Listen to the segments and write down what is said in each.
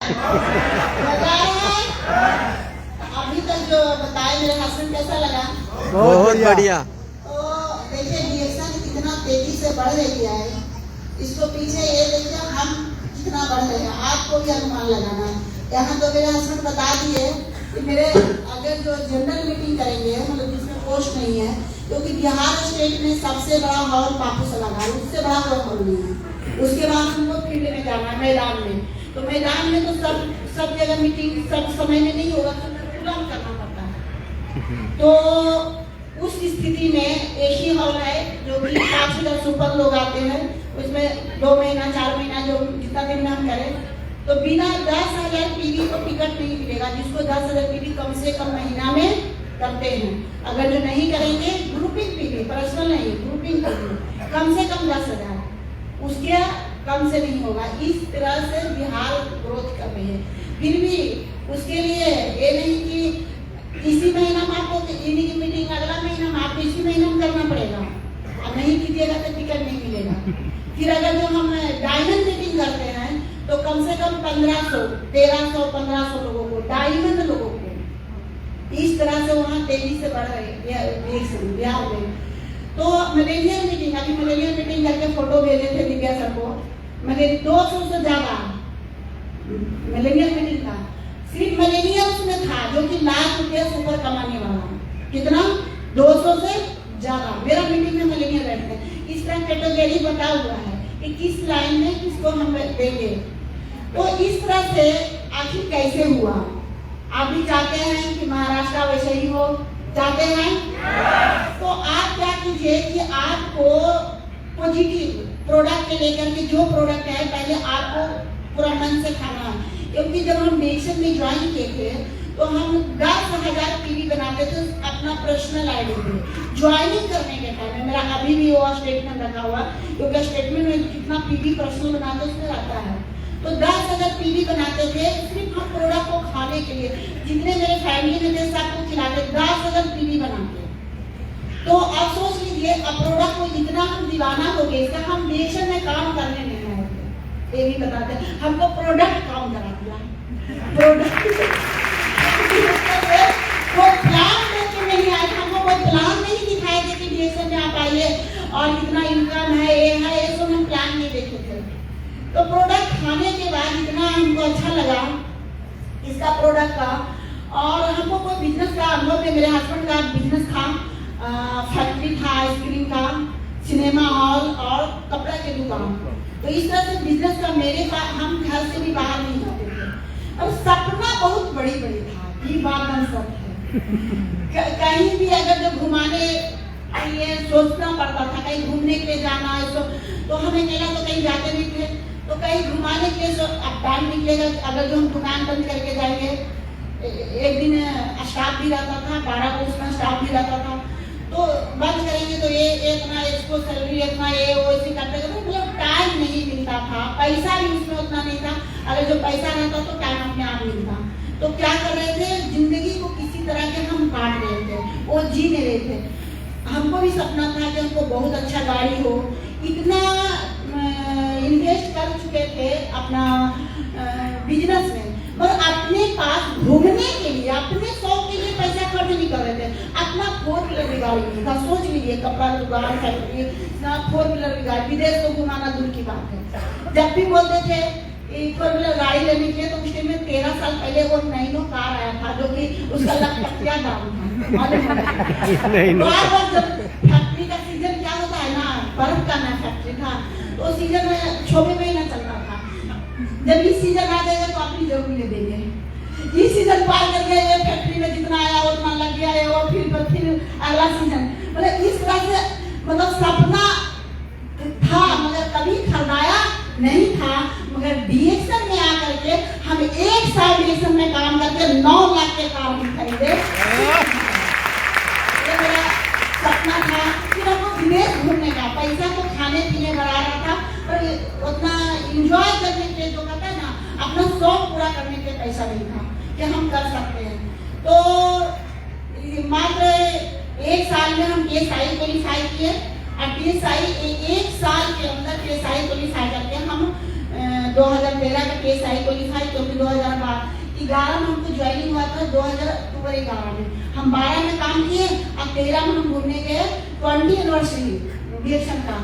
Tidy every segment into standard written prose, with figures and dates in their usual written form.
मजा आया। अभी तक जो बताए मेरे हस्बैंड कैसा लगा? बहुत बढ़िया। तो देखिए रिएक्शन कितना तेजी से बढ़ रही है, इसको पीछे ये देखिए हम कितना बढ़ रहे हैं, आपको भी अनुमान लगाना है। यहाँ तो मेरे हस्बैंड बता दिए कि मेरे अगर जो जनरल मीटिंग करेंगे मतलब जिसमें पोस्ट नहीं है, क्योंकि बिहार स्टेट में सबसे बड़ा हॉल बापू सभागार, उससे बड़ा कोई हॉल नहीं है। उसके बाद हमको फील्ड में जाना है, मैदान में। तो मैदान में तो सब जगह मीटिंग सब समय में नहीं होगा, तो प्रोग्राम करना पड़ता है। तो उस स्थिति में एक ही हॉल है जो कि 5,000 ऊपर लोग आते हैं, उसमें 2 महीना 4 महीना जो जितना दिन में हम करें, तो बिना 10,000 पीवी को टिकट नहीं मिलेगा। जिसको 10,000 पीवी कम से कम महीना में करते हैं, अगर जो नहीं करेंगे ग्रुपिंग पीवी, पर्सनल नहीं ग्रुपिंग पीवी, कम से कम 10,000, उसके कम से नहीं होगा। इस तरह से बिहार ग्रोथ कर रही है। फिर भी उसके लिए ये नहीं कि इसी महीना में आपको इन्हीं की मीटिंग अगला महीना में आपको इसी महीना में करना पड़ेगा, और नहीं कीजिएगा तो टिकट नहीं मिलेगा। फिर अगर जो हम डायमंड मीटिंग करते हैं तो कम से कम 1,500, 1,300, 1,500 लोगों को, डायमंड लोगों को, इस तरह से वहाँ तेजी से बढ़ रही है बिहार में। तो मलेरिया मीटिंग, अभी मलेरिया मीटिंग करके फोटो भेजे थे दिव्या सर को, मैंने 200 से ज्यादा मलेरिया मीटिंग था। सिर्फ मलेरिया उसमें था जो कि ₹1,00,000 से ऊपर कमाने वाला, कितना 200 से ज्यादा मेरा मीटिंग में मलेरिया बैठते हैं। इस तरह कैटेगरी बता हुआ है कि किस लाइन में किसको हम देंगे। तो इस तरह से आखिर कैसे हुआ? आप भी चाहते हैं कि महाराष्ट्र वैसे ही हो, चाहते हैं? तो आप क्या कीजिए कि आपको पॉजिटिव प्रोडक्ट के लेकर के जो प्रोडक्ट है पहले आपको पूरा मन से खाना है। क्योंकि जब हम नेशन में ज्वाइन किए थे तो हम 10,000 पीवी बनाते थे अपना पर्सनल आईडी पे। ज्वाइनिंग करने के टाइम में मेरा अभी भी वो स्टेटमेंट रखा हुआ, क्योंकि स्टेटमेंट में कितना पीवी पर्सनल बनाते उसमें रहता है। तो 10,000 पीवी बनाते थे सिर्फ हम प्रोडक्ट को खाने के लिए। जितने मेरे फैमिली में थे सबको खिलाते, 10,000 पीवी बनाते। तो अब सोच लीजिए, अब प्रोडक्ट को इतना हम दीवाना हो गए इसका, हम नेशन में काम करने नहीं आए थे। ये भी बताते हैं, हमको प्रोडक्ट काम करा दिया। प्रोडक्ट कोई प्लान लेके नहीं आए, हमको कोई प्लान नहीं दिखाए थे कि नेशन में आप आइए और इतना इनकम है, ये सब हम प्लान नहीं देखे थे। तो प्रोडक्ट खाने के बाद इतना हमको अच्छा लगा इसका प्रोडक्ट का, और हमको कोई बिजनेस का अनुभव है। मेरे हस्बैंड का बिजनेस था, फैक्ट्री था, आइसक्रीम का, सिनेमा हॉल और कपड़ा के दुकान। तो इस तरह से बिजनेस का मेरे पास, हम घर से भी बाहर नहीं जाते थे। और सपना बहुत बड़ी बड़ी था, ये बात हम सब है। कहीं भी अगर जो घुमाने ये सोचना पड़ता था, कहीं घूमने के लिए जाना है तो हमें अकेला तो कहीं जाते नहीं थे, तो कहीं घुमाने के लिए अब टाइम निकलेगा। अगर जो हम दुकान बंद करके जाएंगे, एक दिन स्टाफ भी रहता था, 12 को उसका स्टाफ भी रहता था, तो बंद करेंगे तो ये इतना इसको सैलरी इतना ये वो इसी करते करते मतलब टाइम नहीं मिलता था, पैसा भी उसमें उतना नहीं था। अगर जो पैसा रहता तो टाइम अपने आप मिलता। तो क्या कर रहे थे, जिंदगी को किसी तरह के हम काट रहे थे, वो जी नहीं रहे थे। हमको भी सपना था कि हमको बहुत अच्छा गाड़ी हो, इतना इन्वेस्ट कर चुके थे अपना बिजनेस में, और अपने पास घूमने के लिए अपने शौक के लिए पैसा खर्च नहीं कर रहे थे। अपना 4 व्हीलर की गाड़ी नहीं था, सोच लीजिए, कपड़ा दुकान फैक्ट्री, 4 व्हीलर की गाड़ी, विदेश को घुमाना दूर की बात है। जब भी बोलते थे 4 व्हीलर गाड़ी लेने के लिए, तो उस टाइम में 13 साल पहले वो नैनो कार आया था जो कि उसका लगभग क्या दाम था फैक्ट्री का सीजन क्या होता है ना, बर्फ का ना फैक्ट्री था, तो सीजन में 6 महीना चलता था। जब इस सीजन आ जाएगा तो अपनी जरूर ले देंगे। इस सीजन पार कर गए, ये फैक्ट्री में जितना आया उतना लग गया है, और फिर अगला सीजन, मतलब इस तरह से मतलब सपना था मगर कभी खरीदाया नहीं था। मगर डीएक्शन में आकर के हम 1 साल डीएक्शन में काम करके 9 लाख के कार खरीदे। ये मेरा सपना था। फिर हमको विदेश घूमने का, पैसा तो खाने पीने बढ़ा रहा था, पर उतना इंजॉय करने के लिए जो कहता है ना, अपना शौक पूरा करने के पैसा नहीं था कि हम कर सकते हैं। तो मात्र 1 साल में हम PSI क्वालिफाई किए, और PSI 1 साल के अंदर PSI क्वालिफाई करके हम 2013 का केस आई क्वालिफाई, क्योंकि 2011 में हमको ज्वाइनिंग हुआ था, 2000 अक्टूबर 11 में हम 12 में काम किए, अब 13 में हम घूमने गए 20 एनिवर्सरी डिएक्शन का।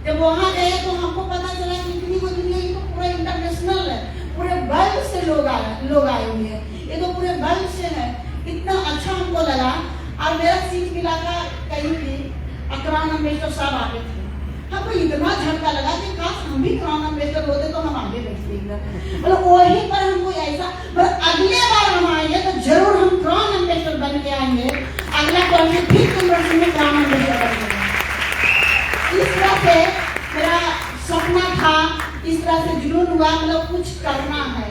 जब वहाँ गए तो हमको पता चला कि इतनी को दुनिया, ये तो पूरा इंटरनेशनल है, पूरे वर्ल्ड से लोग आए हुए हैं, ये तो पूरे वर्ल्ड से है। इतना अच्छा हमको लगा। और मेरा सीट मिला था कहीं भी, क्राउन एम्बेसडर साहब आगे थे, हमको इतना झटका लगा कि काश हम भी क्राउन एम्बेसडर होते तो हम आगे बैठते एकदम, मतलब वहीं पर हमको ऐसा। पर अगले बार हम आएंगे तो जरूर हम क्राउन एम्बेसडर बन के आएंगे, अगला कॉलेज फिर कन्वर्शन में क्राउन एम्बेसडर बनेंगे। इस तरह से मेरा सपना था, इस तरह से जुनून हुआ, मतलब कुछ करना है,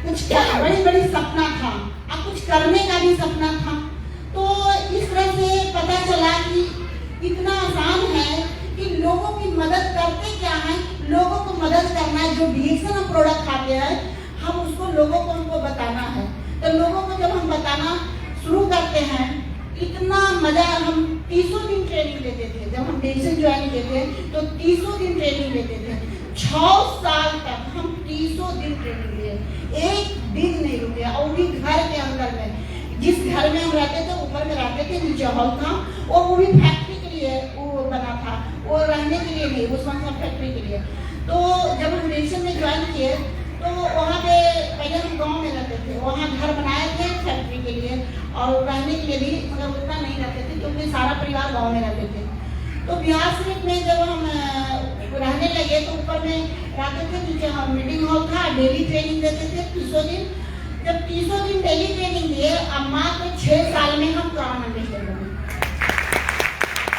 कुछ बड़ी बड़ी सपना था, अब कुछ करने का भी सपना था। तो इस तरह से पता चला कि इतना आसान है कि लोगों की मदद करते क्या है, लोगों को मदद करना है। जो डिएक्शन हम प्रोडक्ट खाते हैं, हम उसको लोगों को हमको बताना है। तो लोगों को जब हम बताना शुरू करते हैं, इतना मजा। हम 30 दिन ट्रेनिंग लेते थे, जब हम डिएक्शन ज्वाइन किए थे तो 30 दिन ट्रेनिंग लेते थे। 6 साल तक हम 30 दिन ट्रेनिंग लिए, एक दिन नहीं रुके, और भी घर के अंदर में। जिस घर में हम रहते थे, ऊपर में रहते थे, नीचे हॉल था, और वो भी फैक्ट्री के लिए वो बना था, वो रहने के लिए नहीं, उस्मान साहब फैक्ट्री के लिए। तो जब हम डिएक्शन में ज्वाइन किए तो वहाँ पे पहले हम गांव में रहते थे, वहाँ घर बनाए थे फैक्ट्री के लिए और रहने के लिए भी, मतलब उतना नहीं रहते थे क्योंकि सारा परिवार गाँव में रहते थे। तो बिहार शरीफ में जब हम रहने लगे तो ऊपर में रहते थे, नीचे हम मीटिंग हॉल था, डेली ट्रेनिंग देते थे 30 दिन। जब 30 दिन डेली ट्रेनिंग दिए, अब मात्र 6 साल में हम क्राउन एम्बेसडर बने।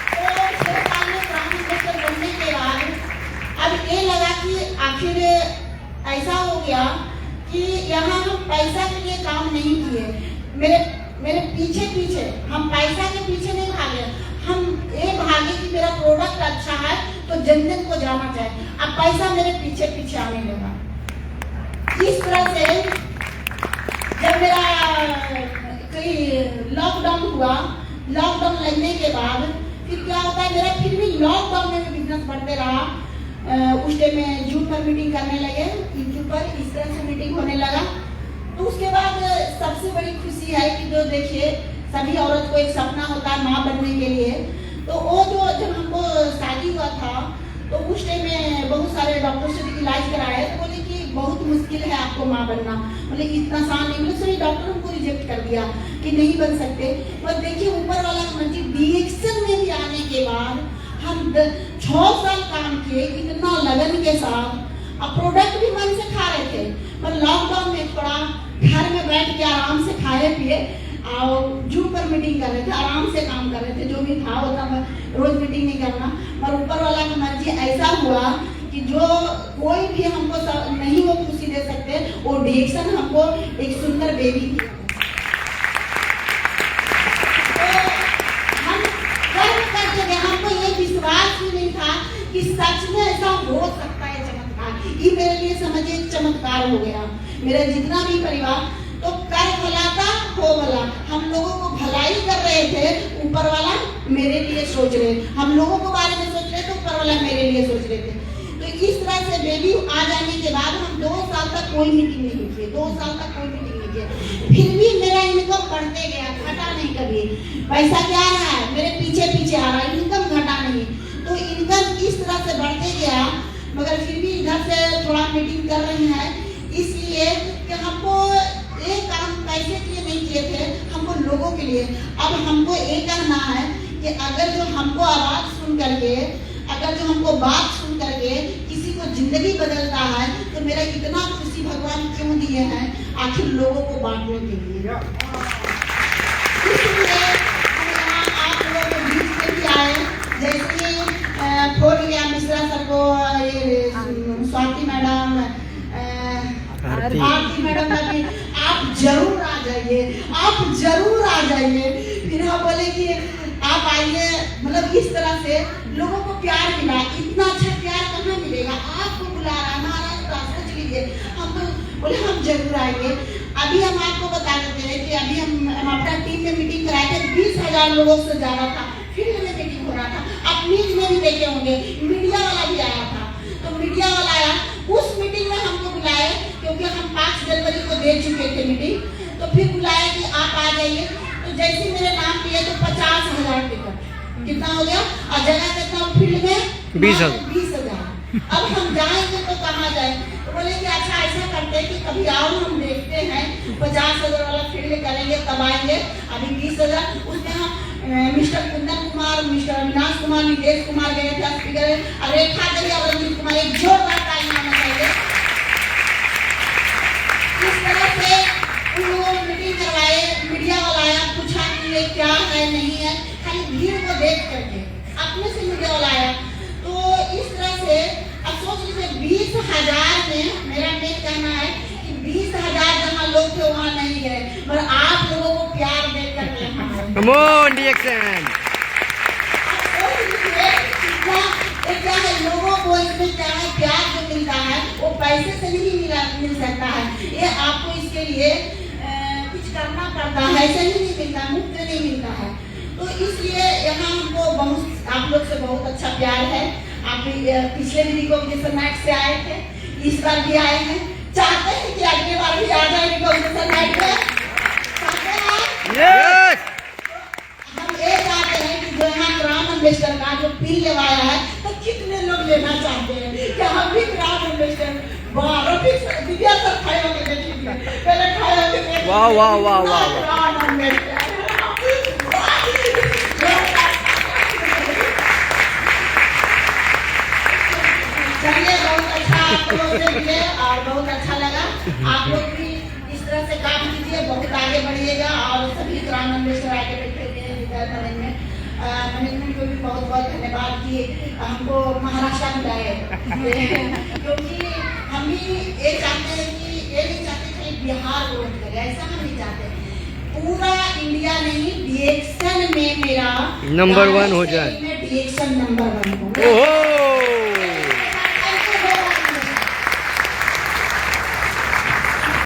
तो 6 साल में क्राउन एम्बेसडर बनने के बाद अब ये लगा कि आखिर ऐसा हो गया कि यहाँ हम पैसा के लिए काम नहीं किए। मेरे पीछे हम पैसा के पीछे नहीं भागे, हम ये भागे कि मेरा प्रोडक्ट अच्छा है तो जन को जाना चाहिए। अब पैसा मेरे पीछे आने लगा। इस तरह से जब मेरा कोई लॉकडाउन हुआ, लॉकडाउन लगने के बाद फिर क्या होता है, मेरा फिर भी लॉकडाउन में बिजनेस बढ़ते रहा। उस टाइम में जूम पर मीटिंग करने लगे, यूट्यूब पर इस तरह से मीटिंग होने लगा। तो उसके बाद सबसे बड़ी खुशी है कि जो देखिए, सभी औरत को एक सपना होता है माँ बनने के लिए। तो वो जो जब हमको शादी हुआ था तो उस टाइम में बहुत सारे डॉक्टर से भी इलाज कराए, तो बोले कि बहुत मुश्किल है आपको माँ बनना, मतलब इतना आसान नहीं। मतलब सभी डॉक्टर हमको रिजेक्ट कर दिया कि नहीं बन सकते। पर देखिए ऊपर वाला मर्जी, डिएक्शन में भी आने के बाद हम 6 साल काम किए इतना लगन के साथ। अब प्रोडक्ट भी मन से खा रहे थे, पर लॉकडाउन में थोड़ा घर में बैठ के आराम से खाए पिए और जूम पर मीटिंग कर रहे थे, आराम से काम कर रहे थे। जो भी था वो था, रोज मीटिंग नहीं करना। पर ऊपर वाला का मर्जी ऐसा हुआ कि जो कोई भी हमको नहीं वो खुशी दे सकते, वो डिएक्शन हमको एक सुंदर बेबी की। हमको ये विश्वास भी नहीं था कि सच में ऐसा हो सकता है चमत्कार। ये मेरे लिए समझिए चमत्कार हो गया। मेरा जितना भी परिवार, तो कर भलाता हो भला, हम लोगों को भलाई कर रहे थे, ऊपर वाला मेरे लिए सोच रहे, हम लोगों को बारे में सोच रहे थे, ऊपर वाला मेरे लिए सोच रहे थे। तो इस तरह से बेबी आ जाने के बाद हम 2 साल तक कोई मीटिंग नहीं किए, 2 साल तक कोई मीटिंग नहीं किए। फिर भी मेरा इनकम बढ़ते गया, घटा नहीं कभी। पैसा क्या आ रहा है, मेरे पीछे आ रहा है, इनकम घटा नहीं। तो इनकम इस तरह से बढ़ते गया, मगर फिर भी इधर से थोड़ा मीटिंग कर रहे हैं, इसलिए कि हमको एक काम पैसे के लिए नहीं किए थे, हमको लोगों के लिए। अब हमको ये कहना है कि अगर जो हमको आवाज सुन करके, अगर जो हमको बात सुन करके किसी को जिंदगी बदलता है, तो मेरा इतना खुशी भगवान क्यों दिए हैं, आखिर लोगों को बांटने के लिए। इसलिए आप लोगों के बीच में भी आए, जैसे फोन लिया मिश्रा सर को, स्वाति मैडम, आरती मैडम का भी आप जरूर आ जाइए, आप जरूर आ जाइए। फिर हम बोले कि आप आइए, मतलब इस तरह से लोगों को प्यार मिला। इतना अच्छा प्यार कहाँ मिलेगा, आपको बुला रहा है महाराष्ट्र, सोच लीजिए। हम तो बोले हम जरूर आएंगे। अभी हम आपको बता देते हैं कि अभी हम अपना टीम में मीटिंग कराए थे, 20,000 लोगों से ज्यादा था, फील्ड में मीटिंग हो रहा था। आप न्यूज में भी देखे होंगे, मीडिया वाला भी आया था। तो मीडिया वाला आया उस मीटिंग में हमको बुलाए, क्योंकि हम 5 जनवरी को दे चुके थे मीटिंग, तो फिर बुलाया कि आप आ जाइए। तो जैसे मेरे नाम लिए तो 50,000 टिकट कितना हो गया, और जगह कितना फील्ड में 20,000। अब हम जाएंगे तो कहाँ जाए, तो बोले कि अच्छा ऐसा करते हैं कि कभी आओ हम देखते हैं, 50,000 वाला फील्ड करेंगे तब आएंगे, अभी 20,000। उसमें हम मिस्टर कुंदन कुमार, मिस्टर अविनाश कुमार, नितेश कुमार गए थे स्पीकर, और रेखा देवी और रंजीत कुमार, एक जोरदार ताली होना चाहिए। इस तरह से उन लोगों ने मीटिंग करवाए, मीडिया वाला आया, पूछा कि ये क्या है नहीं है, खाली भीड़ को देख करके अपने से मीडिया वाला आया। तो इस तरह से अब सोच लीजिए 20,000 में, मेरा ये कहना है कि 20,000 जहाँ लोग थे वहाँ नहीं गए, पर आप लोगों को प्यार देकर Come on, DXN! क्या है, लोगों को इसमें क्या है, प्यार जो मिलता है वो पैसे से नहीं मिल सकता है, ये आपको इसके लिए कुछ करना पड़ता है, ऐसे ही नहीं मिलता, मुफ्त नहीं मिलता है। तो इसलिए यहाँ हमको बहुत आप लोग से बहुत अच्छा प्यार है। आप पिछले भी रिकॉग्निशन नाइट से आए थे, इस बार भी आए हैं, चाहते हैं कि अगली बार भी आ जाए रिकॉग्निशन नाइट में, चाहते हैं। Yes! हम ये चाहते हैं कि जो यहाँ ग्राम एम्बेसडर का जो पिन लेवाया है, तो कितने लोग लेना चाहते हैं कि हम भी ग्राम एम्बेसडर विद्या सब खड़े होकर देखिए, पहले खड़े होकर देखिए। वाह वाह वाह वाह वाह। ग्राम एम्बेसडर चलिए, बहुत अच्छा आप लोग से मिले और बहुत अच्छा लगा। आप लोग भी इस तरह से काम कीजिए, बहुत आगे बढ़िएगा, और सभी ग्राम एम्बेसडर आगे बैठे हुए हैं मैनेजमेंट को भी बहुत बहुत धन्यवाद कि हमको महाराष्ट्र बुलाए, क्योंकि हम भी ये चाहते हैं कि ये नहीं चाहते कि बिहार ग्रोथ करे, ऐसा हम नहीं चाहते, पूरा इंडिया नहीं, DXN में मेरा नंबर 1 हो जाए, DXN नंबर 1 हो।